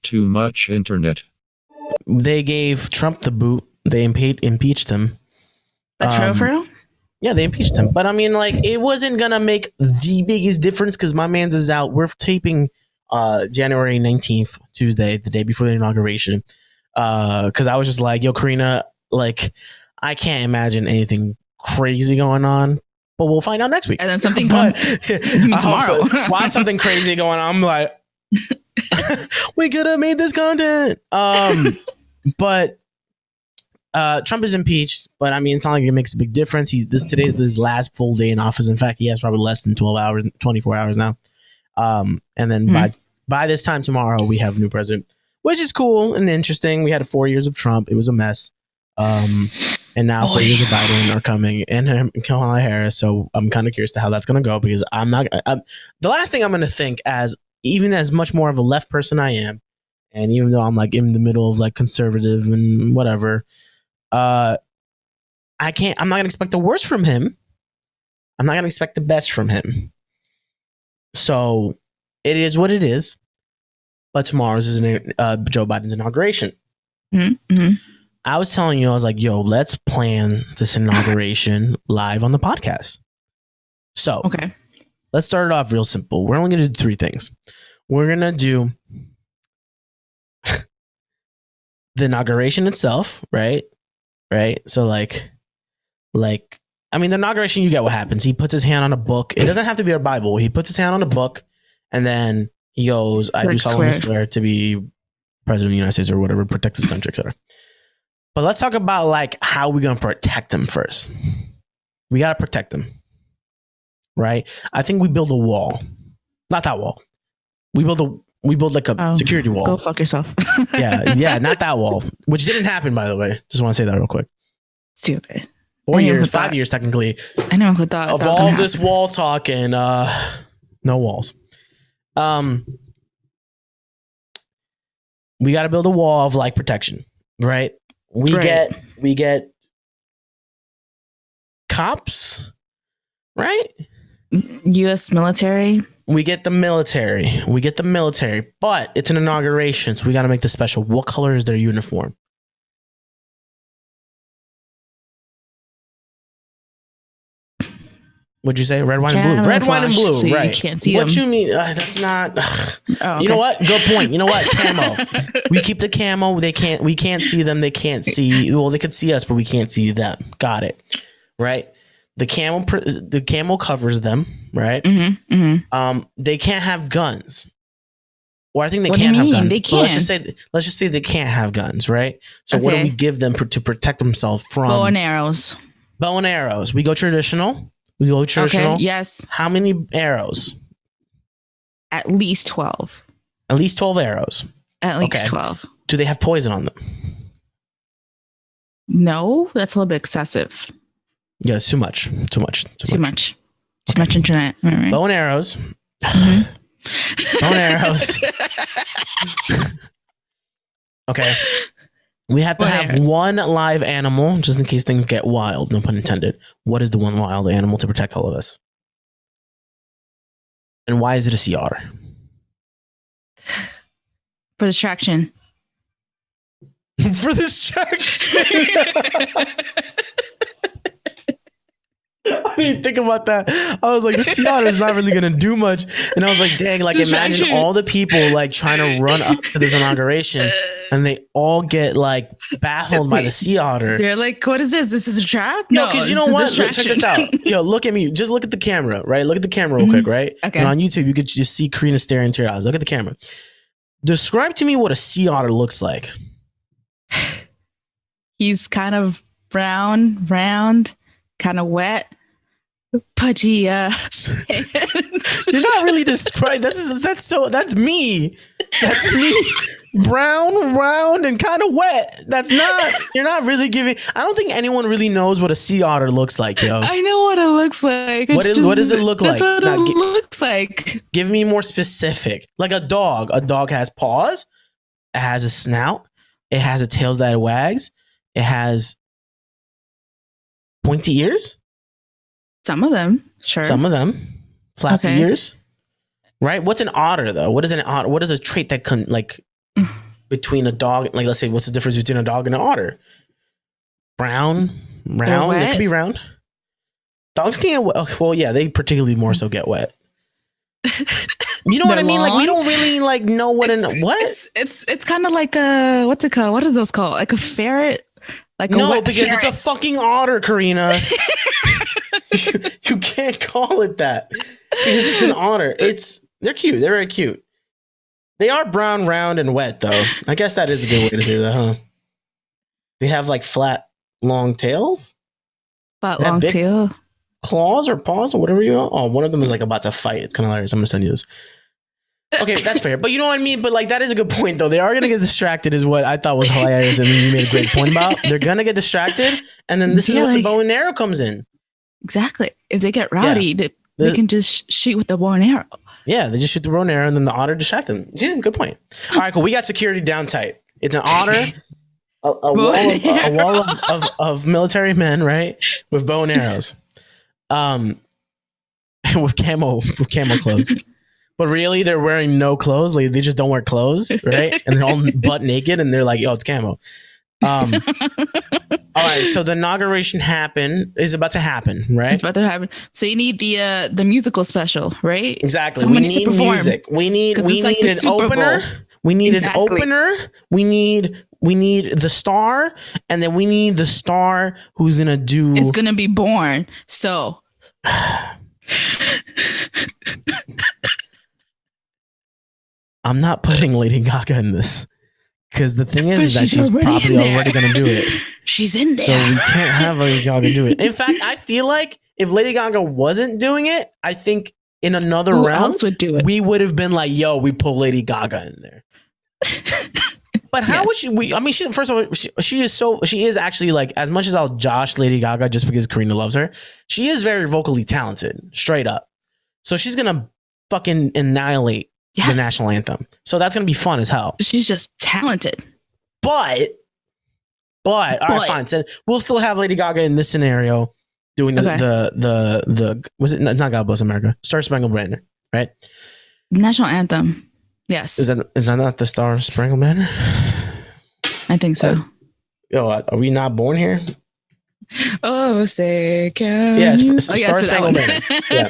Too much internet. They gave Trump the boot. They impeached him. For real? Yeah, they impeached him. But I mean, like, it wasn't gonna make the biggest difference because my man's is out. We're taping January 19th, Tuesday, the day before the inauguration. Because I was just like, yo, Karina, like, I can't imagine anything crazy going on. But we'll find out next week. And then something comes tomorrow. Why something crazy going on? I'm like, we could have made this content. But Trump is impeached, but I mean, it's not like it makes a big difference. Today's his last full day in office. In fact, he has probably less than 12 hours, 24 hours now. And then by this time tomorrow, we have a new president, which is cool and interesting. We had 4 years of Trump. It was a mess. And now 4 years of Biden are coming and Kamala Harris. So I'm kind of curious to how that's going to go because the last thing I'm going to think even as much more of a left person I am, and even though I'm like in the middle of like conservative and whatever, I'm not going to expect the worst from him. I'm not going to expect the best from him. So it is what it is. But tomorrow's is Joe Biden's inauguration. Mm-hmm. I was telling you, I was like, yo, let's plan this inauguration live on the podcast. So, okay, let's start it off real simple. We're only going to do 3 things. We're going to do the inauguration itself, right? Right. So like, I mean, the inauguration, you get what happens. He puts his hand on a book. It doesn't have to be a Bible. He puts his hand on a book and then he goes, I do solemnly swear to be president of the United States or whatever, protect this country, etc. But let's talk about like how we're going to protect them first. We got to protect them. Right. I think we build a wall, not that wall. We build like a security wall. Go fuck yourself. yeah, not that wall, which didn't happen, by the way. Just want to say that real quick. Stupid. 4 years, 5 years, technically. I know who thought of all this wall talk and no walls. We got to build a wall of like protection, right? We get cops, right? U.S. military. We get the military, but it's an inauguration, so we got to make this special. What color is their uniform? What'd you say? Red, white, and blue. Red, white, and blue. So right. You can't see what them. You mean? That's not. Okay. You know what? Good point. You know what? Camo. We keep the camo. We can't see them. They can't see. Well, they could see us, but we can't see them. Got it. Right. The camo covers them. Right. Mm-hmm, mm-hmm. They can't have guns. Or I think they can't have guns. They can. Let's just say they can't have guns. Right. So what do we give them to protect themselves from? Bow and arrows. Bow and arrows. We go traditional. Okay, yes. How many arrows? At least 12. At least 12 arrows. At least 12. Do they have poison on them? No, that's a little bit excessive. Yeah, it's too much. Too much internet. Right. Bow and arrows. Mm-hmm. Bow and arrows. Okay. We have to have one live animal just in case things get wild. No pun intended. What is the one wild animal to protect all of us? And why is it a sea otter? For distraction. For distraction. I didn't think about that. I was like, the sea otter is not really going to do much. And I was like, dang, like imagine all the people like trying to run up to this inauguration and they all get like baffled by the sea otter. They're like, what is this? This is a trap? No, because you know what? Check this out. Yo, look at me. Just look at the camera, right? Look at the camera real quick, right? Okay. And on YouTube, you could just see Karina staring into your eyes. Look at the camera. Describe to me what a sea otter looks like. He's kind of brown, round, kind of wet. Pudgy. You're not really describing. That's me. That's me. Brown, round, and kind of wet. You're not really giving. I don't think anyone really knows what a sea otter looks like, yo. I know what it looks like. What does it look like? That's what it looks like. Give me more specific. Like a dog. A dog has paws. It has a snout. It has a tail that it wags. It has pointy ears. Some of them, sure. Some of them, flappy ears, right? What's an otter though? What is an otter? What is a trait that can like? between a dog, like let's say, what's the difference between a dog and an otter? Brown, round. They could be round. Dogs can't. Well, yeah, they particularly more so get wet. You know what I mean? Like we don't really like know what It's kind of like a what's it called? What are those called? Like a ferret? Like no, because ferret. It's a fucking otter, Karina. You can't call it that because it's an otter. They're cute. They're very cute. They are brown, round, and wet, though. I guess that is a good way to say that, huh? They have like flat, long tails. Flat, long tail. Claws or paws or whatever you know. Oh, one of them is like about to fight. It's kind of hilarious. I'm gonna send you this. Okay, that's fair. But you know what I mean? But like that is a good point though. They are gonna get distracted is what I thought was hilarious and you made a great point about. They're gonna get distracted and then this is where the bow and arrow comes in. Exactly. If they get rowdy, they can just shoot with the bow and arrow. Yeah, they just shoot the bow and arrow and then the otter distract them. See, good point. All right, cool. We got security down tight. It's an otter, a wall of military men, right? With bow and arrows. With camo clothes. But really, they're wearing no clothes. Like, they just don't wear clothes, right? And they're all butt naked, and they're like, "Yo, it's camo." All right, so the inauguration is about to happen, right? It's about to happen. So you need the musical special, right? Exactly. Someone we need music. We need like an opener. We need an opener. We need the star, and then we need the star who's gonna do. It's gonna be born. So. I'm not putting Lady Gaga in this because the thing is that she's probably already going to do it. She's in there. So we can't have Lady Gaga do it. In fact, I feel like if Lady Gaga wasn't doing it, I think in another round, would do it? We would have been like, yo, we pull Lady Gaga in there. But how would she? I mean, first of all, she is actually like, as much as I'll josh Lady Gaga just because Karina loves her, she is very vocally talented, straight up. So she's going to fucking annihilate the national anthem. So that's going to be fun as hell. She's just talented. But all right, fine. So we'll still have Lady Gaga in this scenario doing the was it not God Bless America? Star Spangled Banner, right? National anthem. Yes. Is that not the Star Spangled Banner? I think so. Are we not born here? Oh, say can Star Spangled Banner. Yeah.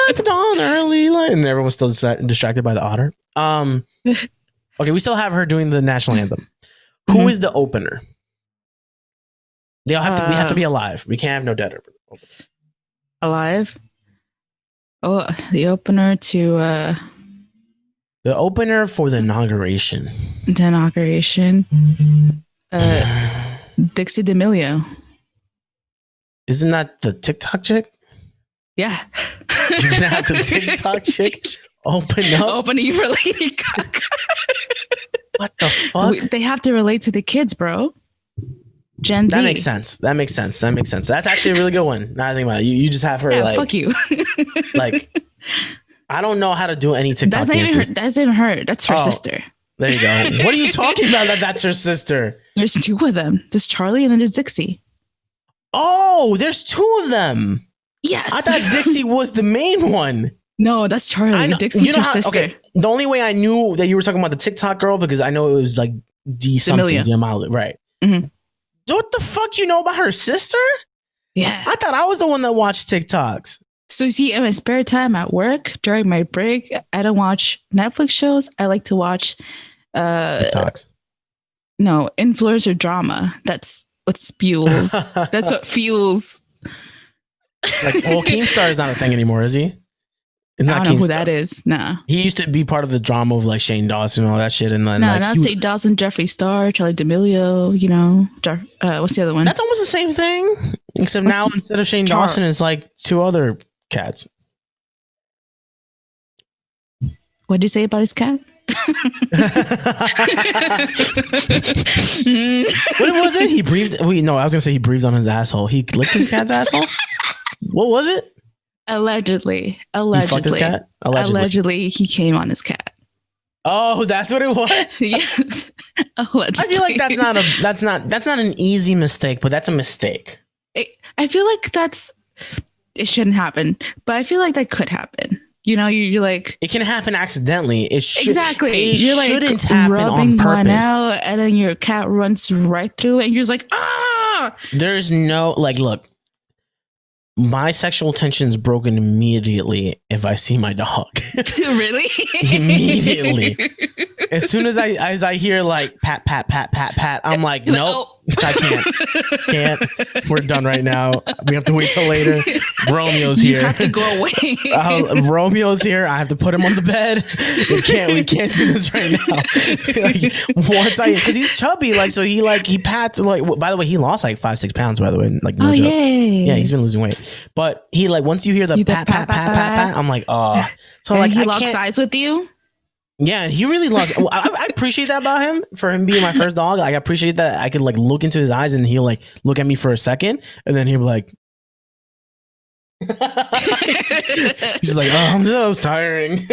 At the dawn, early light, and everyone's still distracted by the otter. Okay, we still have her doing the national anthem. Who is the opener? We have to be alive. We can't have no dead opener. Alive? Oh, the opener to the opener for the inauguration. The inauguration. Dixie D'Amelio. Isn't that the TikTok chick? Yeah. You're gonna have the TikTok chick open up? Opening for Lady Gaga. What the fuck? They have to relate to the kids, bro. Gen Z. That makes sense. That's actually a really good one. Now I think about it. You just have her fuck you. Like, I don't know how to do any TikTok dances. That's even her. That's her sister. There you go. What are you talking about? That's her sister. There's two of them. There's Charlie and then there's Dixie. Oh, there's two of them. Yes. I thought Dixie was the main one. No, that's Charlie. Dixie's her sister. Okay. The only way I knew that you were talking about the TikTok girl because I know it was like D something, D'Amelio, right? Mm-hmm. What the fuck you know about her sister? Yeah. I thought I was the one that watched TikToks. So you see, in my spare time at work, during my break, I don't watch Netflix shows. I like to watch TikToks. No, influencer drama. That's what fuels. That's what fuels. Like, well, Keemstar is not a thing anymore, is he? I don't know who that is. Nah. He used to be part of the drama of like Shane Dawson and all that shit. And then not Shane Dawson, Jeffree Star, Charlie D'Amelio, you know. What's the other one? That's almost the same thing. Except now instead of Shane Dawson, it's like two other cats. What'd you say about his cat? What was it? He breathed. I was gonna say he breathed on his asshole. He licked his cat's asshole. What was it? Allegedly. He fucked his cat? Allegedly, he came on his cat. Oh, that's what it was. Yes. Allegedly. I feel like that's not an easy mistake, but that's a mistake. I feel like it shouldn't happen, but I feel like that could happen. you're like, it can happen accidentally. exactly. It You're like shouldn't happen rubbing on one purpose. out, and then your cat runs right through it, and you're just like, ah. There's no like, look, my sexual tension is broken immediately if I see my dog. Really? Immediately. As soon as I hear like pat pat pat pat pat, I'm like, You're nope, like, I can't. We're done right now. We have to wait till later. Romeo's You here. have to go away. Romeo's here. I have to put him on the bed. We can't do this right now. Because he's chubby, like, so he pats, like, by the way, he lost like 5-6 pounds, by the way, like, no joke. Yay. Yeah, he's been losing weight. But he, like, once you hear the pat pat pat pat pat, I'm like, oh. So and like, he I locks can't. eyes with you. Yeah, he really loves. I appreciate that about him, for him being my first dog. Like, I appreciate that I could like look into his eyes and he'll like look at me for a second, and then he'll be like, he's like, oh, that was tiring.